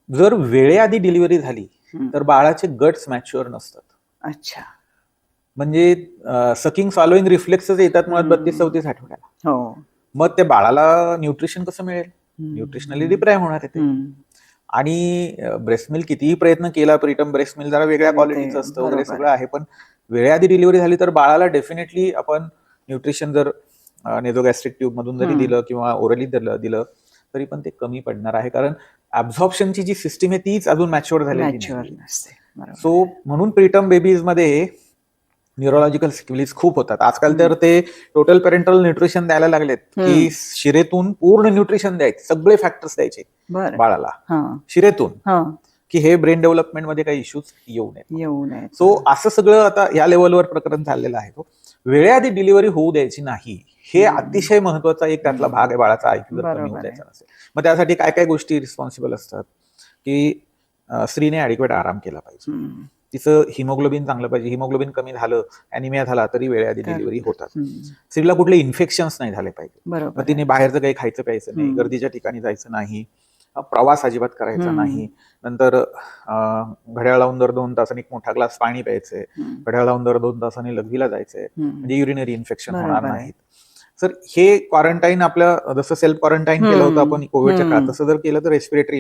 जर वेळेआधी डिलिव्हरी झाली हं. तर बाळाचे गट्स मॅच्युअर नसतात. अच्छा. म्हणजे सकिंग सॉलोइंग रिफ्लेक्सच येतात मुळात 32-34 आठवड्याला. हो. मग ते बाळाला न्यूट्रिशन कसं मिळेल? न्यूट्रिशनली हं. डिप्राइव्ह होणार आहे ते. हं. आणि ब्रेस्ट मिल्क कितीही प्रयत्न केला, प्रीटर्म ब्रेस्ट मिल्क जरा वेगळ्या तरी ते क्वालिटीचं असतं वगैरे बरोबर सगळं आहे. आहे. पण वेळेआधी डिलिव्हरी झाली तर बाळाला डेफिनेटली आपण न्यूट्रिशन जर नेझोगॅस्ट्रिक ट्यूब मधून जरी हं. दिलं किंवा ओरली दिलं तरी पण ते कमी पडणार आहे. कारण ऍब्झॉर्प्शनची जी सिस्टीम आहे तीच अजून मॅच्युअर झालेली मॅच्युअर नाही. नसते. बरोबर सो आहे. म्हणून प्रीटर्म बेबीजमध्ये न्यूरोलॉजिकल सिक्विलीज खूप होतात. आजकाल हं. तर ते टोटल पेरेंटल न्यूट्रिशन द्यायला लागलेत, हं. की शिरेतून पूर्ण न्यूट्रिशन द्यायचे, सगळे फॅक्टर्स द्यायचे बरं. बाळाला हां. शिरेतून, हां. की हे ब्रेन डेव्हलपमेंटमध्ये काही इश्यूज येऊ नयेत. येऊ नयेत. सो असं सगळं आता या लेवलवर प्रकरण चाललेलं आहे. वेळेआधी डिलिव्हरी होऊ द्यायची नाही, हे अतिशय महत्वाचा एक त्यातला भाग आहे. बाळाचा आयक्यू जर कमी होऊ बरोबर आहे. द्यायचा नसेल, मग त्यासाठी काय काय गोष्टी रिस्पॉन्सिबल असतात, की स्त्रीने ॲडिक्वेट आराम केला पाहिजे. हं. तिचं हिमोग्लोबिन चांगलं पाहिजे. हिमोग्लोबिन कमी झालं, ॲनिमिया झाला तरी वेळेआधी तर डिलिव्हरी होतात. हं. स्त्रीला कुठले इन्फेक्शन्स नाही झाले पाहिजे. मग बरोबर तिने आहे. बाहेरचं काही खायचं प्यायचं नाही, हं. गर्दीच्या ठिकाणी जायचं नाही, प्रवास अजिबात करायचा हं. नाही. नंतर घड्याळ लावून दर 2 तासांनी एक मोठा ग्लास पाणी प्यायचंय. हं. घड्याळ लावून दर 2 तासांनी लघवीला जायचंय. हं. म्हणजे युरिनरी इन्फेक्शन होणार बरोबर आहे. नाहीत. तर हे क्वारंटाईन आपल्या जसं सेल्फ क्वारंटाईन केलं होतं हं. आपण कोविडच्या काळात, हं. तसं जर केलं तर रेस्पिरेटरी